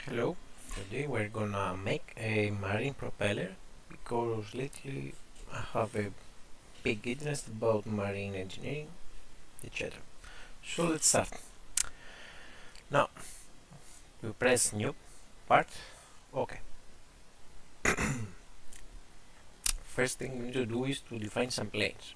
Hello, today we're gonna make a marine propeller because lately I have a big interest about marine engineering, etc. So let's start. Now we press new part. Okay. First thing we need to do is to define some planes.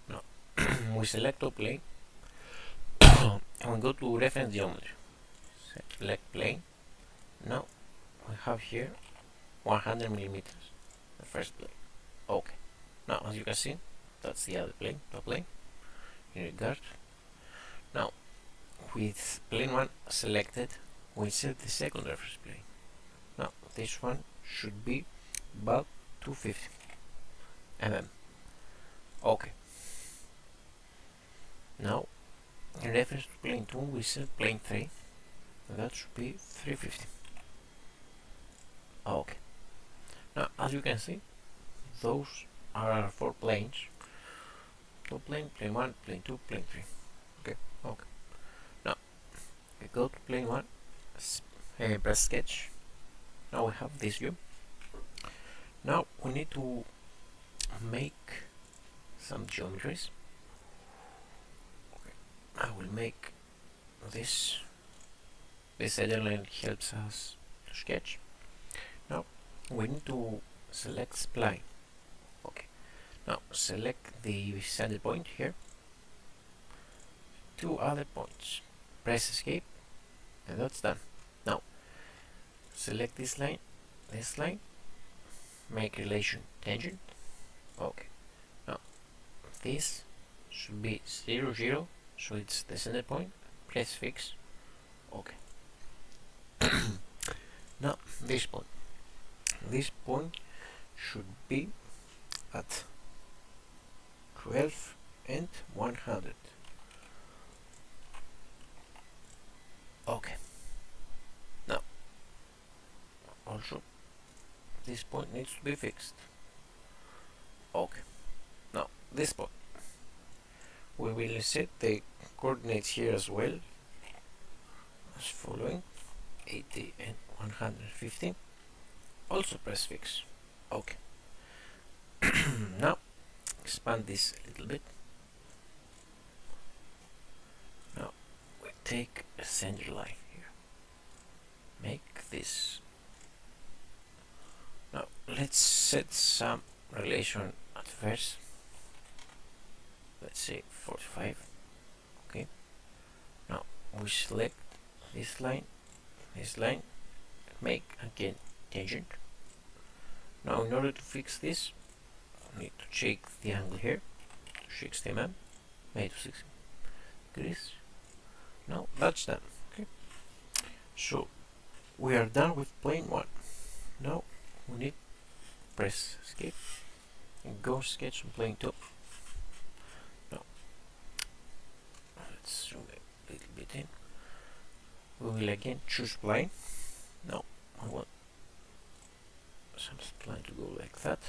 Now we select a plane and we go to reference geometry. Select plane. Now we have here 100 millimeters. The first plane. Okay. Now as you can see, that's the other plane, the plane in regard. Now with plane 1 selected, we set the second reference plane. Now this one should be about 250 mm. Okay. Now in reference to plane 2 we set plane 3, and that should be 350. Okay. Now as you can see, those are our 4 planes. So plane 1, plane 2, plane 3. Okay. Now we go to plane 1, press sketch. Now we have this view. Now we need to make some geometries. Okay. I will make this. This edge line helps us to sketch. Now we need to select spline. Okay. Now select the center point here. 2 other points. Press escape, and that's done. Now select this line, make relation tangent. Okay. Now this should be 0, 0, so it's the center point. Press fix. Okay. Now this point should be at 12 and 100. Okay. Now also this point needs to be fixed. Okay. Now this point, we will set the coordinates here as well as following: 80 and 150. Also press fix. Okay. Now expand this a little bit. Now we take a center line here. Make this. Now let's set some relation at first. Let's say 45. Okay. Now we select this line, make again tangent. Now in order to fix this, we need to check the angle here to 60 mm, made to 60 degrees. Now that's done. Okay. So we are done with plane 1. Now we need to press escape and go sketch on plane 2. Now let's zoom a little bit in. We will again choose plane. Now I want some spline to go like that.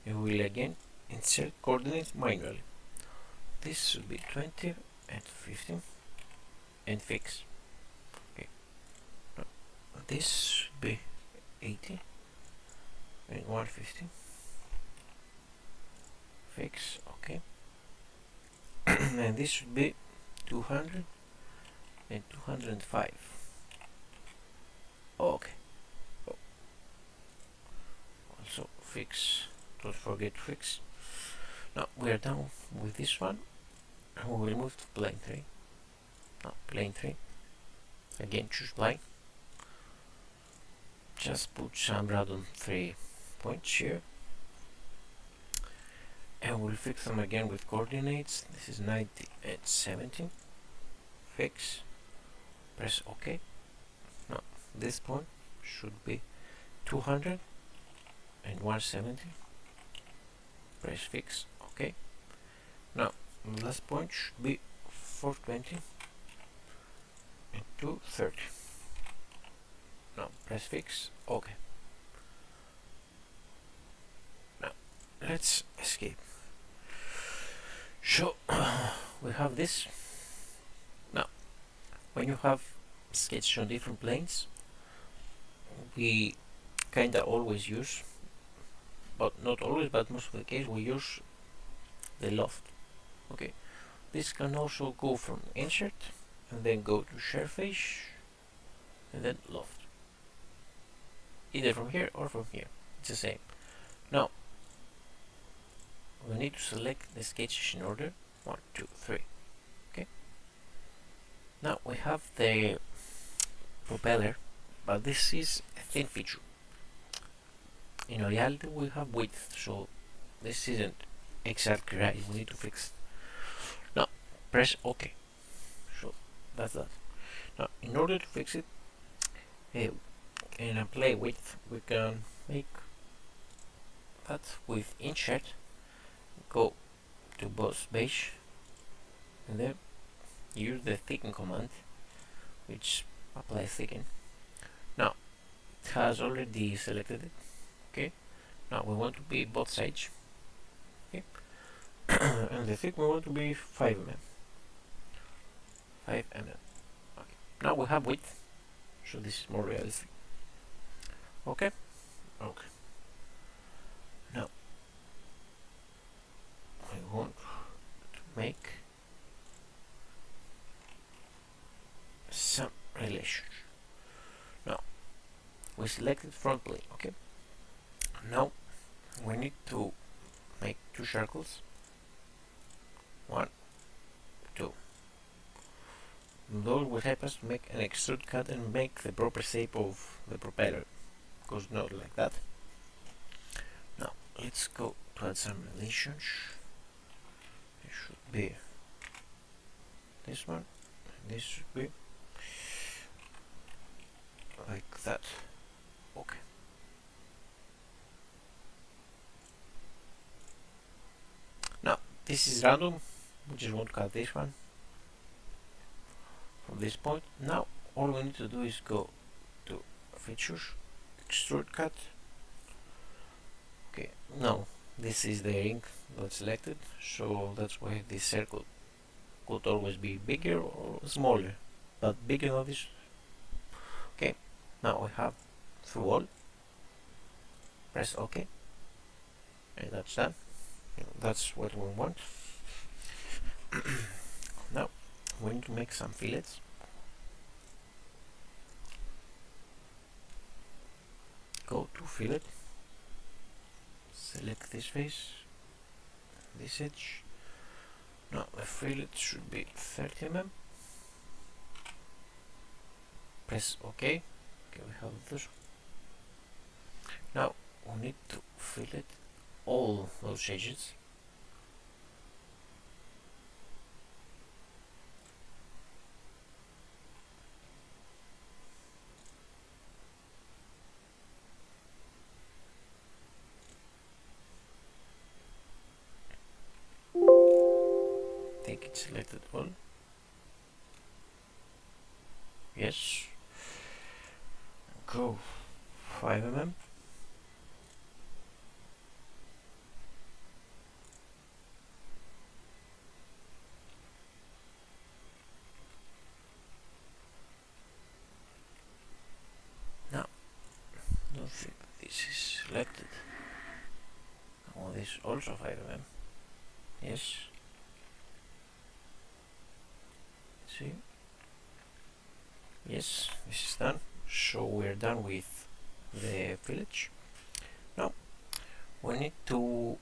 And we will again insert coordinates manually. This should be 20 and 15 and fix. Okay. Now, this should be 80 and 150. Fix. Okay. And this should be 200 and 205. Okay. Oh. Also fix. Don't forget to fix. Now we are done with this one, and we will move to plane 3. Now plane 3. Again choose plane. Just put some random 3 points here. And we'll fix them again with coordinates. This is 90 and 70. Fix. Press OK. Now this point should be 200 and 170. Press fix. OK. Now the last point should be 420 and 230. Now press fix. OK. Now let's escape. So we have this. Now when you have sketches on different planes, we kinda always use, but not always, but most of the case we use the loft. Okay, this can also go from insert and then go to surface and then loft, either from here or from here, it's the same. Now we need to select the sketches in order 1, 2, 3. Okay, now we have the propeller, but this is a thin feature. In reality we have width, so this isn't exactly right, we need to fix it. Now press OK. So that's that. Now in order to fix it, in apply width, we can make that with insert, go to boss base, and then use the thicken command, which apply thicken. Now it has already selected it. Okay, now we want to be both sides. Okay, and the thick we want to be 5 mm. 5 mm. Okay, now we have width, so this is more realistic. Okay, okay. Now I want to make some relations. Now we selected front plane. Okay, now we need to make 2 circles. 1, 2. Those will help us to make an extrude cut and make the proper shape of the propeller. Goes not like that. Now let's go to add some relations. It should be this one, and this should be like that. Okay. Now this is random, we just want to cut this one from this point. Now all we need to do is go to features, extrude cut. Okay, now this is the ring that's selected, so that's why this circle could always be bigger or smaller, but bigger than this. Okay, now we have through all, press OK, and that's done. That's what we want. Now we need to make some fillets. Go to fillet, select this face, this edge. Now the fillet should be 30 mm. Press OK. Okay, we have this. Now we need to fillet all those edges. Take it selected all. Yes. Go 5 mm. Now, don't think this is selected. Oh, this also 5 mm. Yes. See? Yes, this is done. So we're done with the village. Now we need to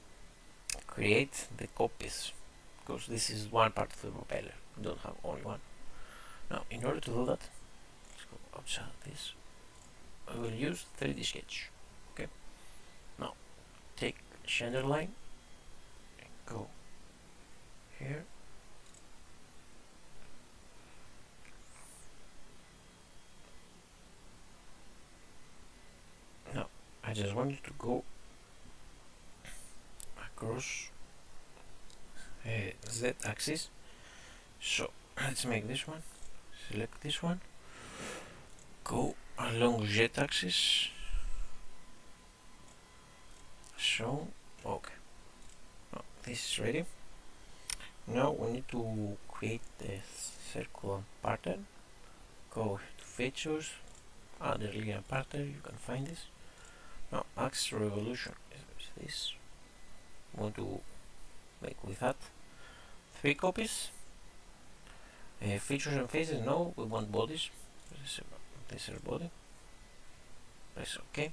create the copies, because this is one part of the propeller. We don't have only one. Now in order to do that, let's go outside this. I will use 3D sketch. Okay. Now take center line and go here. Now I just want you to go across Z axis. So let's make this one. Select this one. Go along Z axis. So okay. Now this is ready. Now we need to create the circular pattern. Go to features under linear partner. You can find this. Now axis revolution is this. Want to make with that 3 copies. Features and faces, no, we want bodies. This is body. Press OK.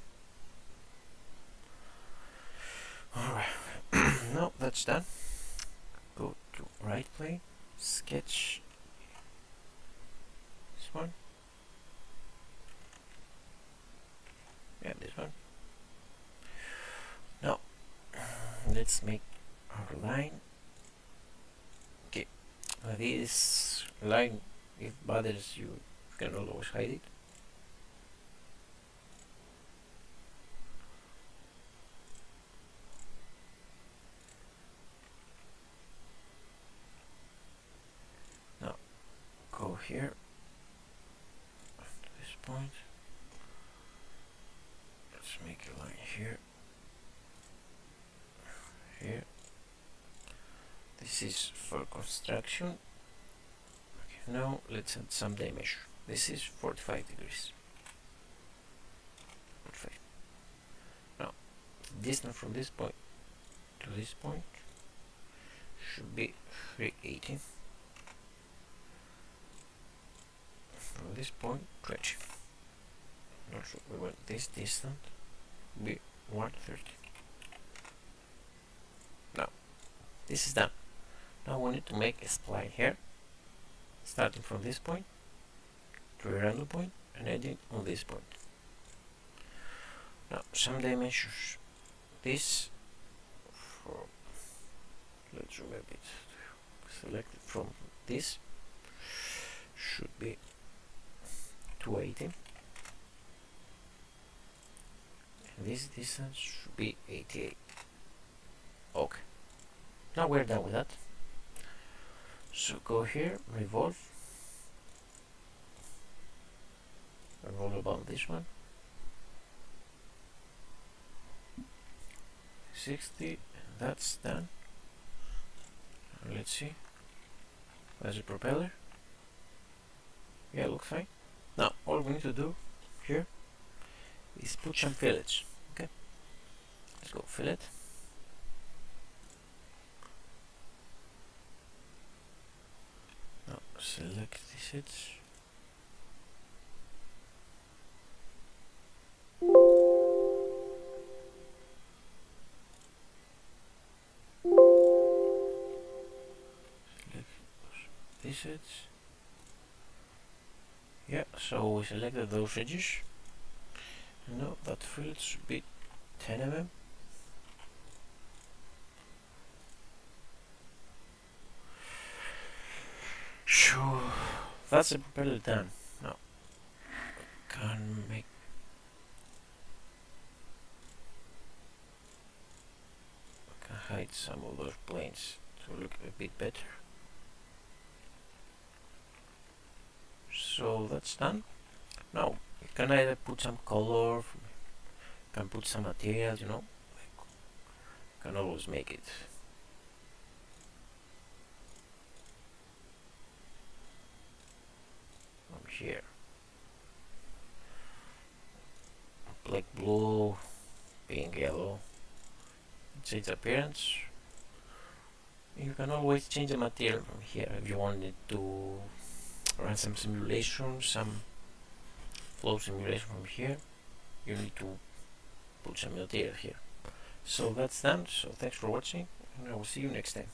Alright, now that's done. Go to right plane, sketch this one. Yeah, this one. Now let's make our line. Okay, this line, if bothers you, you can always hide it. Now go here to this point. Let's make a line here. Here. This is for construction. Okay, now let's add some dimension. This is 45 degrees. 45. Now, the distance from this point to this point should be 380. From this point, 20. Also, we want this distance to be 130. Now, this is done. Now we need to make a spline here, starting from this point to a random point and ending on this point. Now, some dimensions. This, let's zoom a bit. Select it from this. Should be 280. And this distance should be 88. Okay. Now we're done with that. So go here, revolve about this one. 60, and that's done. Let's see. There's a propeller. Yeah, looks fine. Now all we need to do here is put some fillets. Okay. Let's go fillet. Now select this edge. This edge. Yeah, so we selected those edges. Now that fillet should be 10 mm. So that's the propeller done. Now can make hide some of those planes to look a bit better. So that's done. Now you can either put some color, you can put some materials, you know, you can always make it. From here, black, blue, pink, yellow, change appearance. You can always change the material from here if you wanted to run some simulation, some flow simulation from here. You need to put some material here. So that's done. So thanks for watching, and I will see you next time.